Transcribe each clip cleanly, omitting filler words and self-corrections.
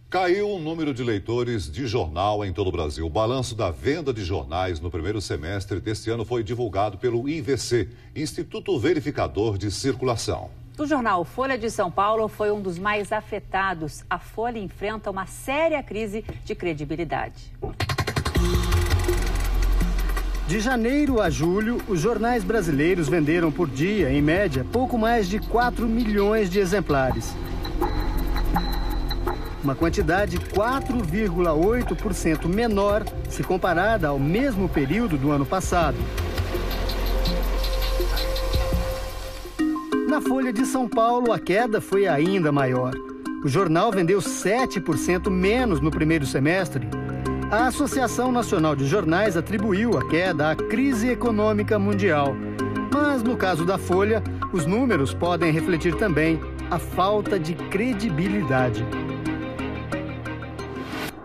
Caiu o número de leitores de jornal em todo o Brasil. O balanço da venda de jornais no primeiro semestre deste ano foi divulgado pelo IVC, Instituto Verificador de Circulação. O jornal Folha de São Paulo foi um dos mais afetados. A Folha enfrenta uma séria crise de credibilidade. De janeiro a julho, os jornais brasileiros venderam por dia, em média, pouco mais de 4 milhões de exemplares. Uma quantidade 4,8% menor se comparada ao mesmo período do ano passado. Na Folha de São Paulo, a queda foi ainda maior. O jornal vendeu 7% menos no primeiro semestre. A Associação Nacional de Jornais atribuiu a queda à crise econômica mundial. Mas, no caso da Folha, os números podem refletir também a falta de credibilidade.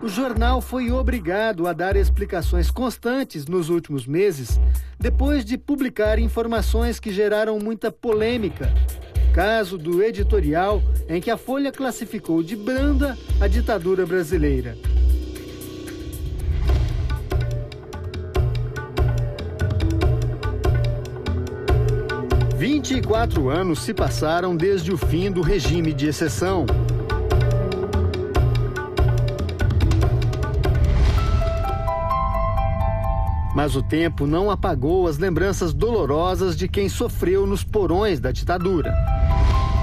O jornal foi obrigado a dar explicações constantes nos últimos meses, depois de publicar informações que geraram muita polêmica. Caso do editorial em que a Folha classificou de branda a ditadura brasileira. – 24 anos se passaram desde o fim do regime de exceção. Mas o tempo não apagou as lembranças dolorosas de quem sofreu nos porões da ditadura.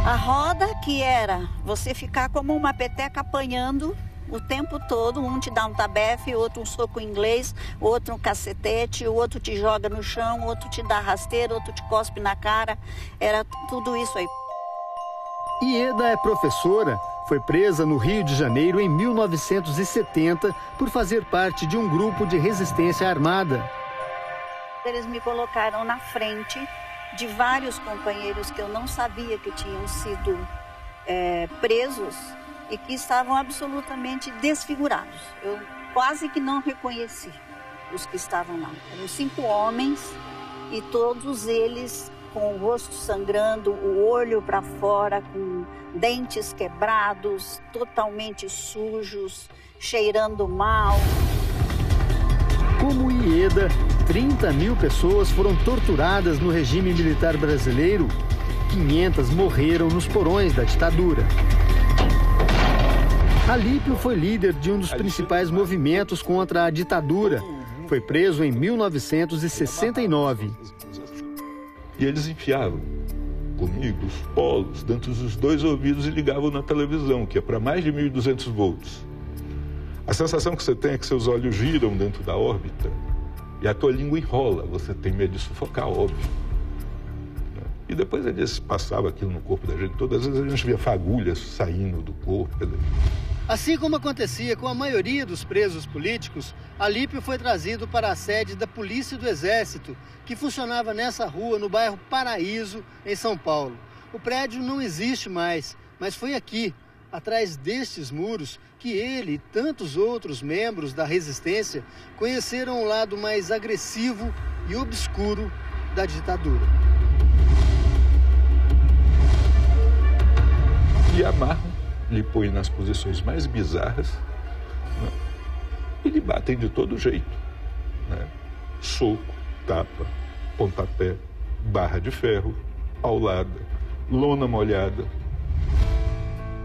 A roda que era você ficar como uma peteca apanhando o tempo todo, um te dá um tabefe, outro um soco inglês, outro um cacetete, o outro te joga no chão, outro te dá rasteira, outro te cospe na cara, era tudo isso aí. Ieda é professora, foi presa no Rio de Janeiro em 1970 por fazer parte de um grupo de resistência armada. Eles me colocaram na frente de vários companheiros que eu não sabia que tinham sido presos e que estavam absolutamente desfigurados. Eu quase que não reconheci os que estavam lá. Eram 5 homens e todos eles com o rosto sangrando, o olho para fora, com dentes quebrados, totalmente sujos, cheirando mal. Como Ieda, 30 mil pessoas foram torturadas no regime militar brasileiro. 500 morreram nos porões da ditadura. Alípio foi líder de um dos principais movimentos contra a ditadura. Foi preso em 1969. E eles enfiavam comigo os polos dentro dos 2 ouvidos e ligavam na televisão, que é para mais de 1.200 volts. A sensação que você tem é que seus olhos giram dentro da órbita e a tua língua enrola, você tem medo de sufocar, óbvio. E depois eles passavam aquilo no corpo da gente, todas as vezes a gente via fagulhas saindo do corpo. Assim como acontecia com a maioria dos presos políticos, Alípio foi trazido para a sede da Polícia do Exército, que funcionava nessa rua, no bairro Paraíso, em São Paulo. O prédio não existe mais, mas foi aqui, atrás destes muros, que ele e tantos outros membros da resistência conheceram o lado mais agressivo e obscuro da ditadura. E amarram, lhe põem nas posições mais bizarras, né? E lhe batem de todo jeito, né? Soco, tapa, pontapé, barra de ferro, paulada, lona molhada.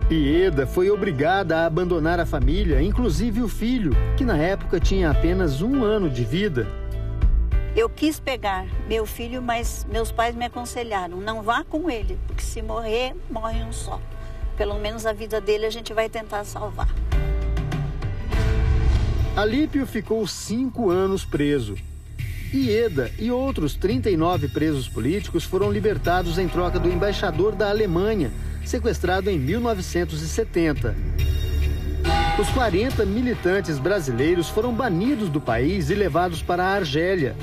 Ieda foi obrigada a abandonar a família, inclusive o filho, que na época tinha apenas 1 ano de vida. Eu quis pegar meu filho, mas meus pais me aconselharam, não vá com ele, porque se morrer, morre um só. Pelo menos a vida dele a gente vai tentar salvar. Alípio ficou 5 anos preso. Ieda e outros 39 presos políticos foram libertados em troca do embaixador da Alemanha, sequestrado em 1970. Os 40 militantes brasileiros foram banidos do país e levados para a Argélia.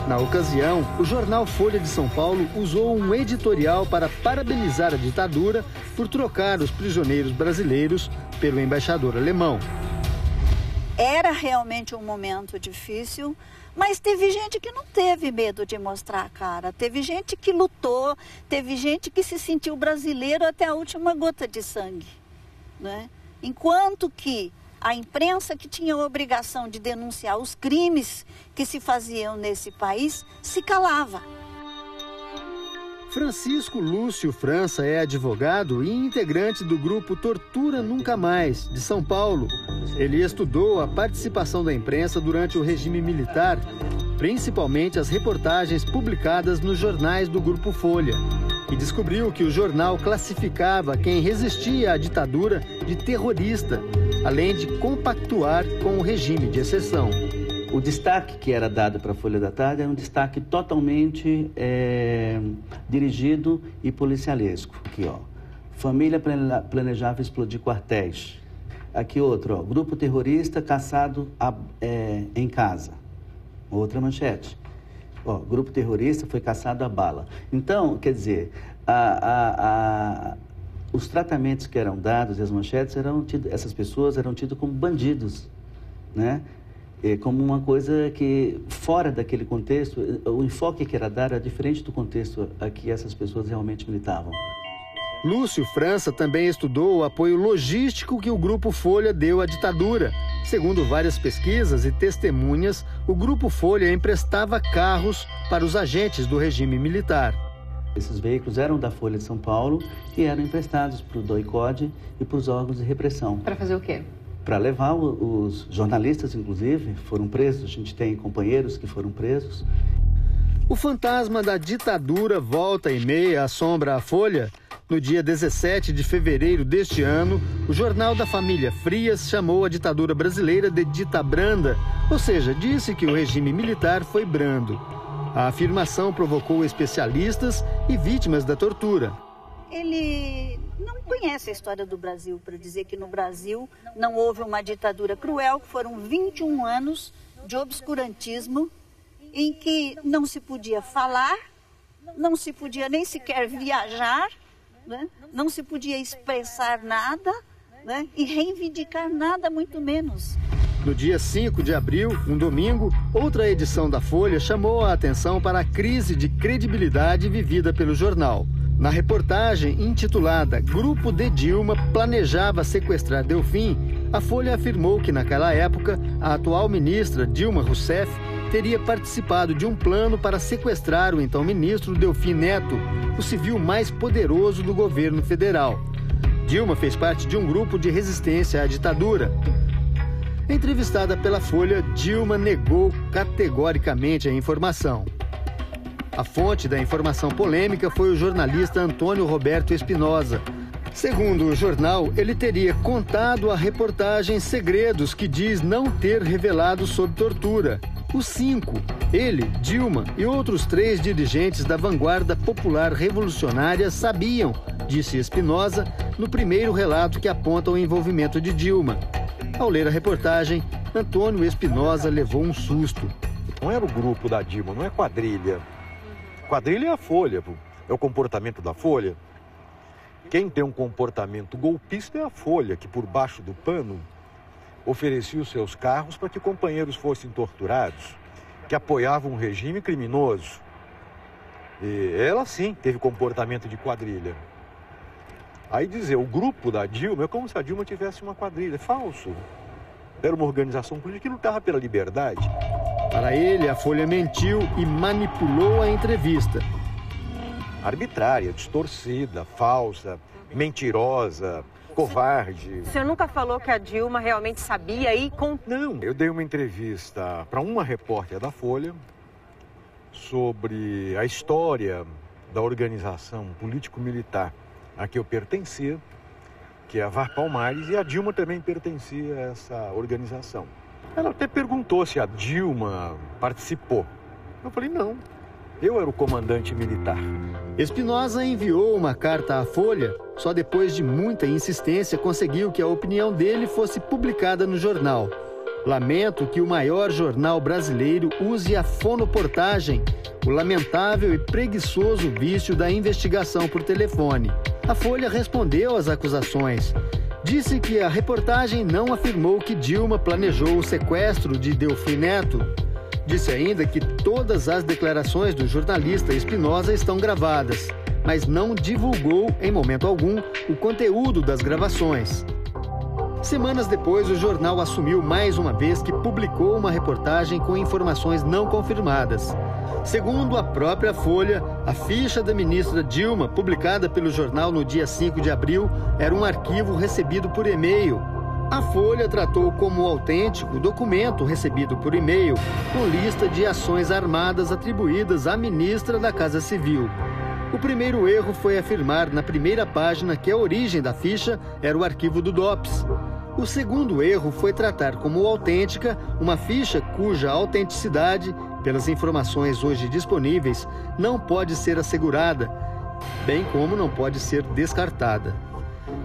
Na ocasião, o jornal Folha de São Paulo usou um editorial para parabenizar a ditadura por trocar os prisioneiros brasileiros pelo embaixador alemão. Era realmente um momento difícil, mas teve gente que não teve medo de mostrar a cara. Teve gente que lutou, teve gente que se sentiu brasileiro até a última gota de sangue, né? Enquanto que a imprensa, que tinha a obrigação de denunciar os crimes que se faziam nesse país, se calava. Francisco Lúcio França é advogado e integrante do grupo Tortura Nunca Mais, de São Paulo. Ele estudou a participação da imprensa durante o regime militar, principalmente as reportagens publicadas nos jornais do Grupo Folha, e descobriu que o jornal classificava quem resistia à ditadura de terrorista, além de compactuar com o regime de exceção. O destaque que era dado para a Folha da Tarde era um destaque totalmente dirigido e policialesco. Aqui, ó, família planejava explodir quartéis. Aqui outro, ó, grupo terrorista caçado em casa. Outra manchete. Ó, grupo terrorista foi caçado a bala. Então, quer dizer, os tratamentos que eram dados e as manchetes essas pessoas eram tidas como bandidos, né? Como uma coisa que, fora daquele contexto, o enfoque que era dado era diferente do contexto a que essas pessoas realmente militavam. Lúcio França também estudou o apoio logístico que o Grupo Folha deu à ditadura. Segundo várias pesquisas e testemunhas, o Grupo Folha emprestava carros para os agentes do regime militar. Esses veículos eram da Folha de São Paulo e eram emprestados para o DOI-CODE e para os órgãos de repressão. Para fazer o quê? Para levar os jornalistas, inclusive, foram presos. A gente tem companheiros que foram presos. O fantasma da ditadura volta e meia assombra a Folha. No dia 17 de fevereiro deste ano, o jornal da família Frias chamou a ditadura brasileira de dita branda, ou seja, disse que o regime militar foi brando. A afirmação provocou especialistas e vítimas da tortura. Ele não conhece a história do Brasil para dizer que no Brasil não houve uma ditadura cruel, que foram 21 anos de obscurantismo, em que não se podia falar, não se podia nem sequer viajar, né? Não se podia expressar nada, né? E reivindicar nada, muito menos. No dia 5 de abril, um domingo, outra edição da Folha chamou a atenção para a crise de credibilidade vivida pelo jornal. Na reportagem intitulada Grupo de Dilma planejava sequestrar Delfim, a Folha afirmou que naquela época a atual ministra Dilma Rousseff teria participado de um plano para sequestrar o então ministro Delfim Neto, o civil mais poderoso do governo federal. Dilma fez parte de um grupo de resistência à ditadura. Entrevistada pela Folha, Dilma negou categoricamente a informação. A fonte da informação polêmica foi o jornalista Antônio Roberto Espinosa. Segundo o jornal, ele teria contado à reportagem segredos que diz não ter revelado sobre tortura. Os 5, ele, Dilma e outros 3 dirigentes da vanguarda popular revolucionária sabiam, disse Espinosa, no primeiro relato que aponta o envolvimento de Dilma. Ao ler a reportagem, Antônio Espinosa levou um susto. Não era o grupo da Dilma, não é quadrilha. Quadrilha é a Folha, é o comportamento da Folha. Quem tem um comportamento golpista é a Folha, que por baixo do pano oferecia os seus carros para que companheiros fossem torturados, que apoiavam um regime criminoso. E ela sim teve comportamento de quadrilha. Aí dizer, o grupo da Dilma é como se a Dilma tivesse uma quadrilha. É falso. Era uma organização política que lutava pela liberdade. Para ele, a Folha mentiu e manipulou a entrevista. Arbitrária, distorcida, falsa, mentirosa, covarde. O senhor nunca falou que a Dilma realmente sabia e... Não, eu dei uma entrevista para uma repórter da Folha sobre a história da organização político-militar a que eu pertencia, que é a VAR Palmares, e a Dilma também pertencia a essa organização. Ela até perguntou se a Dilma participou. Eu falei, não, eu era o comandante militar. Espinosa enviou uma carta à Folha. Só depois de muita insistência conseguiu que a opinião dele fosse publicada no jornal. Lamento que o maior jornal brasileiro use a fonoportagem, o lamentável e preguiçoso vício da investigação por telefone. A Folha respondeu às acusações. disse que a reportagem não afirmou que Dilma planejou o sequestro de Delfim Neto. Disse ainda que todas as declarações do jornalista Espinosa estão gravadas, mas não divulgou em momento algum o conteúdo das gravações. Semanas depois, o jornal assumiu mais uma vez que publicou uma reportagem com informações não confirmadas. Segundo a própria Folha, a ficha da ministra Dilma, publicada pelo jornal no dia 5 de abril, era um arquivo recebido por e-mail. A Folha tratou como autêntico o documento recebido por e-mail com lista de ações armadas atribuídas à ministra da Casa Civil. O primeiro erro foi afirmar na primeira página que a origem da ficha era o arquivo do DOPS. O segundo erro foi tratar como autêntica uma ficha cuja autenticidade, pelas informações hoje disponíveis, não pode ser assegurada, bem como não pode ser descartada.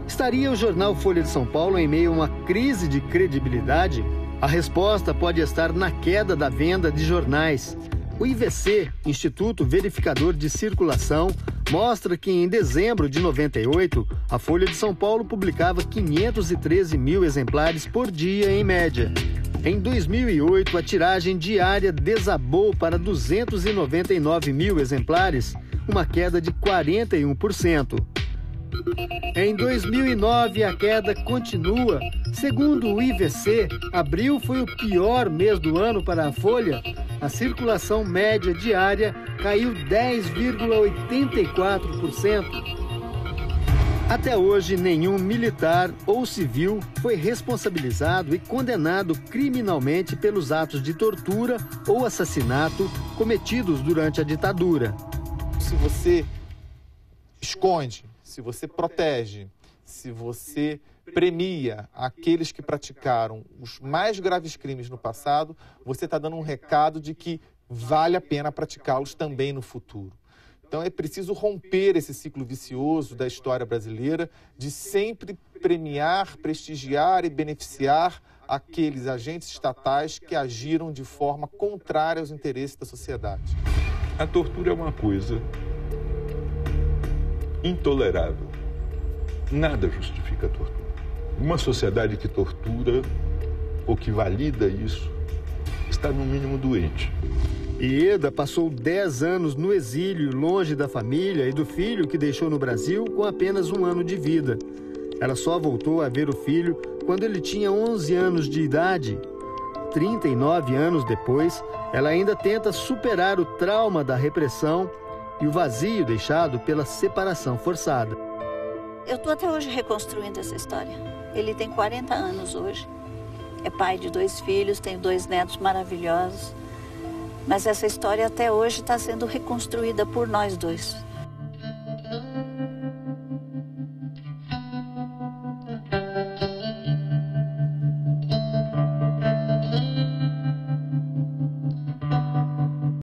Estaria o jornal Folha de São Paulo em meio a uma crise de credibilidade? A resposta pode estar na queda da venda de jornais. O IVC, Instituto Verificador de Circulação, mostra que em dezembro de 98, a Folha de São Paulo publicava 513 mil exemplares por dia em média. Em 2008, a tiragem diária desabou para 299 mil exemplares, uma queda de 41%. Em 2009, a queda continua. Segundo o IVC, abril foi o pior mês do ano para a Folha. A circulação média diária caiu 10,84%. Até hoje, nenhum militar ou civil foi responsabilizado e condenado criminalmente pelos atos de tortura ou assassinato cometidos durante a ditadura. Se você esconde, se você protege, se você premia aqueles que praticaram os mais graves crimes no passado, você está dando um recado de que vale a pena praticá-los também no futuro. Então é preciso romper esse ciclo vicioso da história brasileira de sempre premiar, prestigiar e beneficiar aqueles agentes estatais que agiram de forma contrária aos interesses da sociedade. A tortura é uma coisa intolerável. Nada justifica a tortura. Uma sociedade que tortura ou que valida isso está no mínimo doente. Ieda passou 10 anos no exílio, longe da família e do filho que deixou no Brasil com apenas 1 ano de vida. Ela só voltou a ver o filho quando ele tinha 11 anos de idade. 39 anos depois, ela ainda tenta superar o trauma da repressão e o vazio deixado pela separação forçada. Eu estou até hoje reconstruindo essa história. Ele tem 40 anos hoje, é pai de 2 filhos, tem 2 netos maravilhosos. Mas essa história até hoje está sendo reconstruída por nós dois.